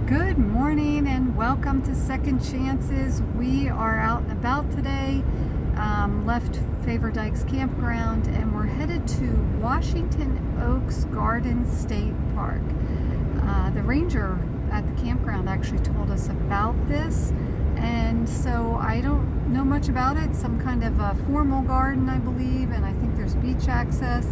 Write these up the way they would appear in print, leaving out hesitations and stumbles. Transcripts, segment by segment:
Good morning and welcome to Second Chances. We are out and about today, left Favor Dykes Campground, and we're headed to Washington Oaks Garden State Park. The ranger at the campground actually told us about this, and so I don't know much about it. Some kind of a formal garden, I believe, and I think there's beach access.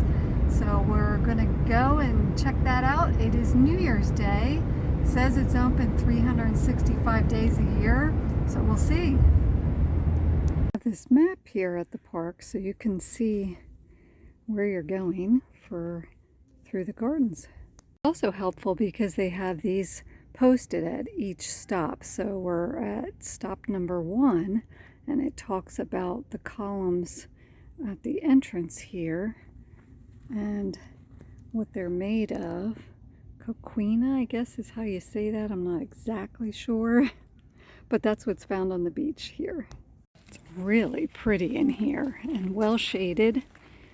So we're gonna go and check that out. It is New Year's Day. It says it's open 365 days a year, so we'll see. I have this map here at the park so you can see where you're going through the gardens. Also helpful because they have these posted at each stop. So we're at stop number 1, and it talks about the columns at the entrance here and what they're made of. Coquina, I guess is how you say that. I'm not exactly sure, but that's what's found on the beach here. It's really pretty in here and well shaded.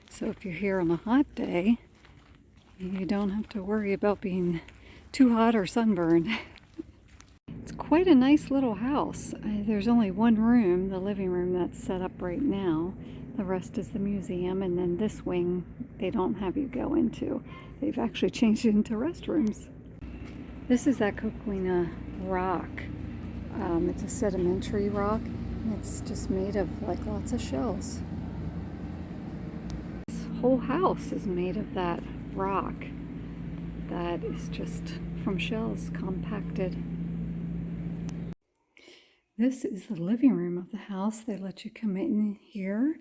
So if you're here on a hot day, you don't have to worry about being too hot or sunburned. It's quite a nice little house. There's only one room, the living room, that's set up right now. The rest is the museum, and then this wing they don't have you go into. They've actually changed it into restrooms. This is that Coquina rock. It's a sedimentary rock, and it's just made of like lots of shells. This whole house is made of that rock that is just from shells compacted. This is the living room of the house. They let you come in here,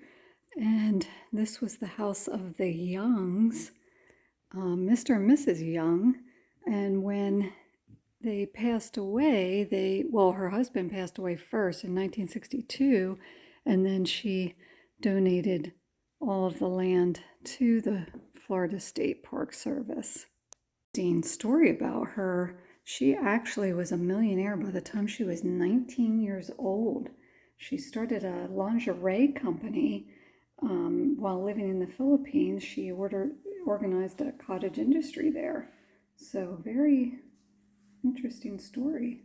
and this was the house of the Youngs, Mr. and Mrs. Young. And when they passed away, her husband passed away first in 1962, and then she donated all of the land to the Florida State Park Service. Dean's story about her, she actually was a millionaire by the time she was 19 years old. She started a lingerie company while living in the Philippines. She organized a cottage industry there. So very interesting story.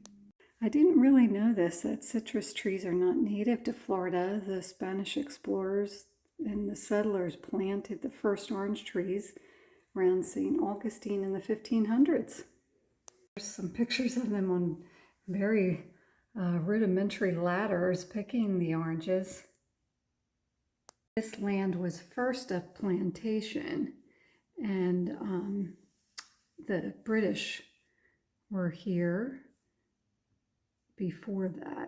I didn't really know this, that citrus trees are not native to Florida. The Spanish explorers and the settlers planted the first orange trees around St Augustine in the 1500s. There's some pictures of them on very rudimentary ladders picking the oranges. This land was first a plantation, and the British were here before that.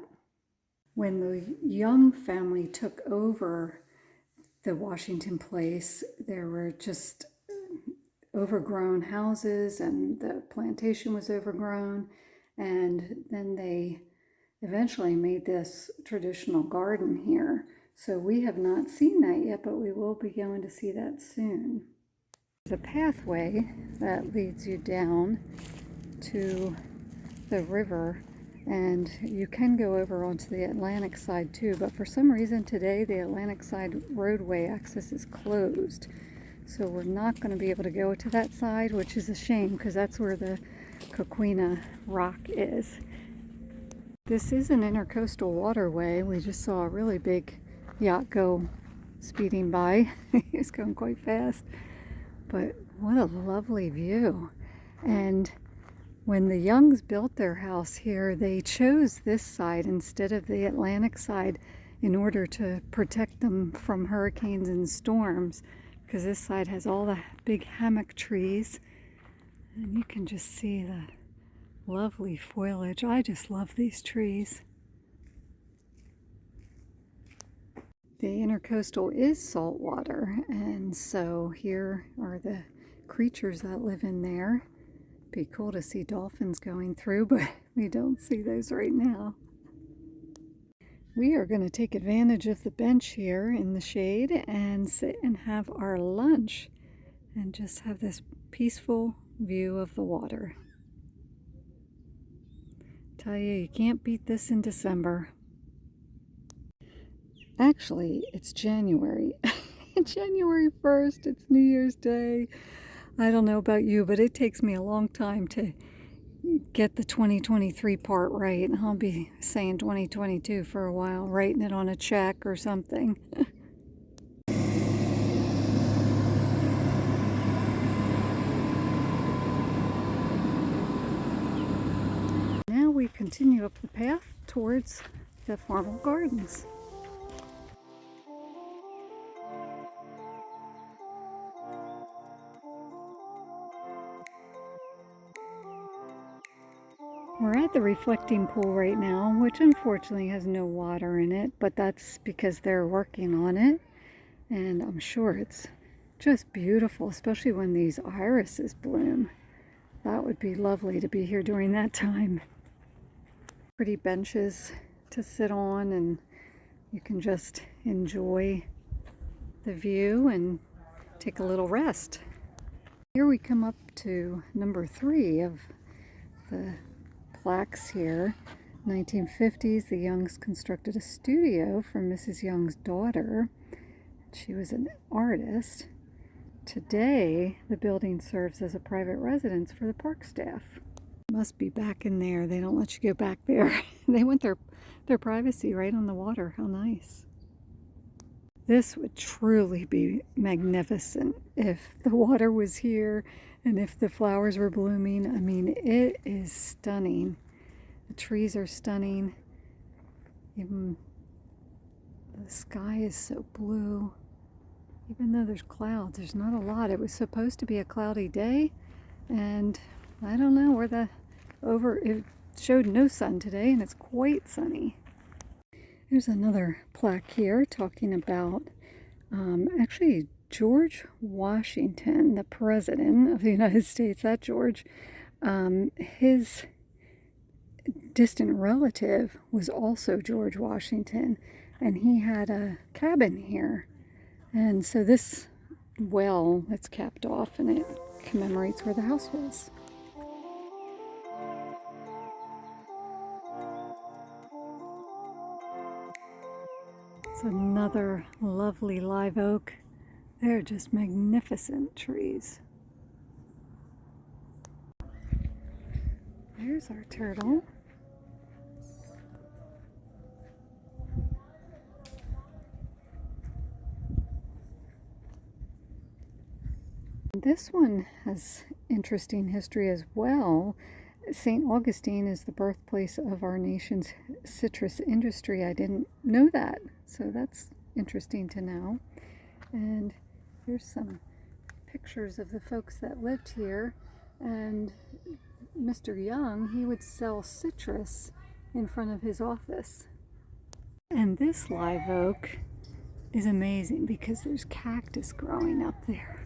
When the Young family took over the Washington place, there were just overgrown houses, and the plantation was overgrown, and then they eventually made this traditional garden here. So we have not seen that yet, but we will be going to see that soon. There's a pathway that leads you down to the river, and you can go over onto the Atlantic side too, but for some reason today the Atlantic side roadway access is closed. So we're not going to be able to go to that side, which is a shame because that's where the Coquina rock is. This is an intercoastal waterway. We just saw a really big yacht go speeding by. He's going quite fast. But what a lovely view. And when the Youngs built their house here, they chose this side instead of the Atlantic side in order to protect them from hurricanes and storms, because this side has all the big hammock trees, and you can just see the lovely foliage. I just love these trees. The intercoastal is saltwater, and so here are the creatures that live in there. Be cool to see dolphins going through, but we don't see those right now. We are going to take advantage of the bench here in the shade and sit and have our lunch and just have this peaceful view of the water. Tell you, you can't beat this in December. Actually, it's January. January 1st, it's New Year's Day. I don't know about you, but it takes me a long time to get the 2023 part right. I'll be saying 2022 for a while, writing it on a check or something. Now we continue up the path towards the formal gardens. We're at the reflecting pool right now, which unfortunately has no water in it, but that's because they're working on it. And I'm sure it's just beautiful, especially when these irises bloom. That would be lovely to be here during that time. Pretty benches to sit on, and you can just enjoy the view and take a little rest. Here we come up to number 3 of the plaques here. 1950s, the Youngs constructed a studio for Mrs. Young's daughter. She was an artist. Today, the building serves as a private residence for the park staff. Must be back in there. They don't let you go back there. They want their privacy right on the water. How nice. This would truly be magnificent if the water was here and if the flowers were blooming. I mean, it is stunning. The trees are stunning. Even the sky is so blue. Even though there's clouds, there's not a lot. It was supposed to be a cloudy day, and I don't know where it showed no sun today, and it's quite sunny. There's another plaque here talking about actually George Washington, the President of the United States, that George. His distant relative was also George Washington, and he had a cabin here. And so this well, it's capped off, and it commemorates where the house was. It's another lovely live oak. They're just magnificent trees. There's our turtle. This one has interesting history as well. St Augustine is the birthplace of our nation's citrus industry. I didn't know that, so that's interesting to know. And here's some pictures of the folks that lived here. And Mr. Young, he would sell citrus in front of his office. And this live oak is amazing because there's cactus growing up there.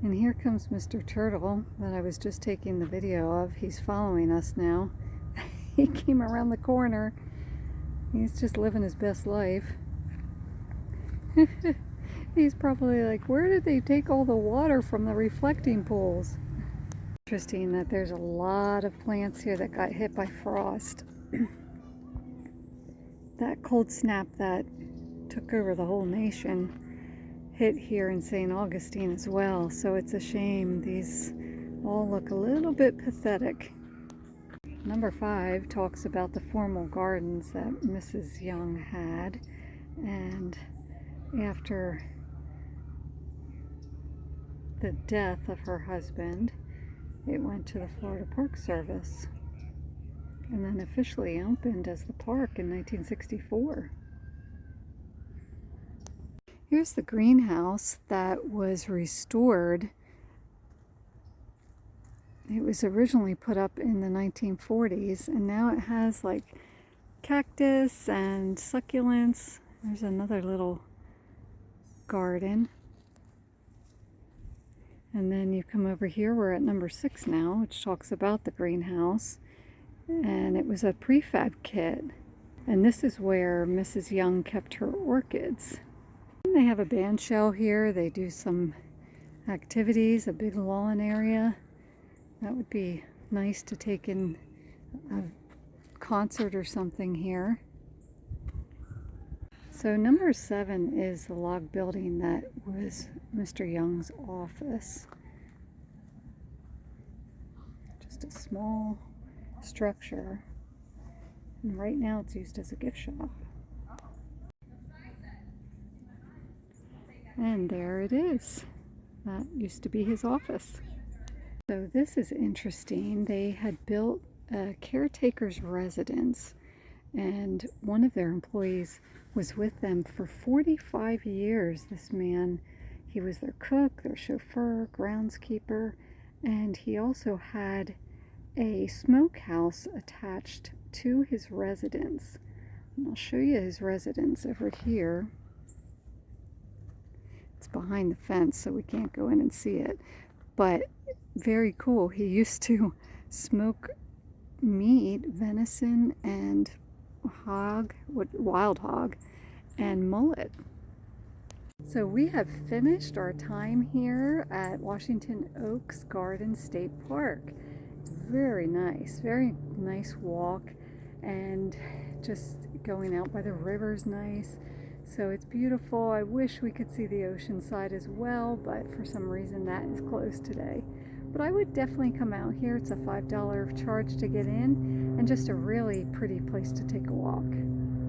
And here comes Mr. Turtle that I was just taking the video of. He's following us now. He came around the corner. He's just living his best life. He's probably like, where did they take all the water from the reflecting pools? Interesting that there's a lot of plants here that got hit by frost. That cold snap that took over the whole nation hit here in St. Augustine as well, so it's a shame. These all look a little bit pathetic. Number 5 talks about the formal gardens that Mrs. Young had, and after the death of her husband, it went to the Florida Park Service and then officially opened as the park in 1964. Here's the greenhouse that was restored. It was originally put up in the 1940s, and now it has like cactus and succulents. There's another little garden. And then you come over here, we're at number 6 now, which talks about the greenhouse. And it was a prefab kit. And this is where Mrs. Young kept her orchids. They have a band shell here. They do some activities, a big lawn area. That would be nice to take in a concert or something here. So number 7 is the log building that was Mr. Young's office. Just a small structure. And right now it's used as a gift shop. And there it is. That used to be his office. So this is interesting. They had built a caretaker's residence, and one of their employees was with them for 45 years. This man, he was their cook, their chauffeur, groundskeeper, and he also had a smokehouse attached to his residence. And I'll show you his residence over here. It's behind the fence, so we can't go in and see it, but very cool. He used to smoke meat, venison, and wild hog, and mullet. So we have finished our time here at Washington Oaks Garden State Park. It's very nice walk, and just going out by the river is nice. So it's beautiful. I wish we could see the ocean side as well, but for some reason that is closed today. But I would definitely come out here. It's a $5 charge to get in, and just a really pretty place to take a walk.